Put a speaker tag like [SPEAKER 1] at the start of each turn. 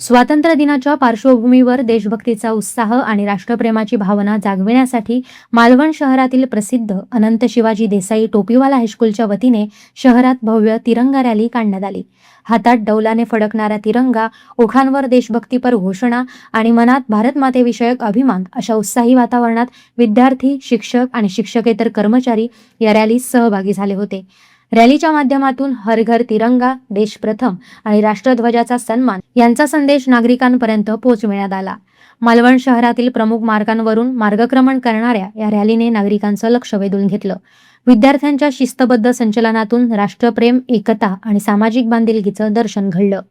[SPEAKER 1] स्वातंत्र्य दिनाच्या पार्श्वभूमीवर देशभक्तीचा उत्साह आणि राष्ट्रप्रेमाची भावना जागविण्यासाठी मालवण शहरातील प्रसिद्ध अनंत शिवाजी देसाई टोपीवाला हायस्कूलच्या वतीने शहरात भव्य तिरंगा रॅली काढण्यात आली। हातात डौलाने फडकणारा तिरंगा, ओठांवर देशभक्तीपर घोषणा आणि मनात भारत मातेविषयक अभिमान अशा उत्साही वातावरणात विद्यार्थी, शिक्षक आणि शिक्षकेतर कर्मचारी या रॅलीत सहभागी झाले होते। रॅलीच्या माध्यमातून हर घर तिरंगा, देश प्रथम आणि राष्ट्रध्वजाचा सन्मान यांचा संदेश नागरिकांपर्यंत पोहोचविण्यात आला। मालवण शहरातील प्रमुख मार्गांवरून मार्गक्रमण करणाऱ्या या रॅलीने नागरिकांचं लक्ष वेधून घेतलं। विद्यार्थ्यांच्या शिस्तबद्ध संचलनातून राष्ट्रप्रेम, एकता आणि सामाजिक बांधिलकीचं दर्शन घडलं।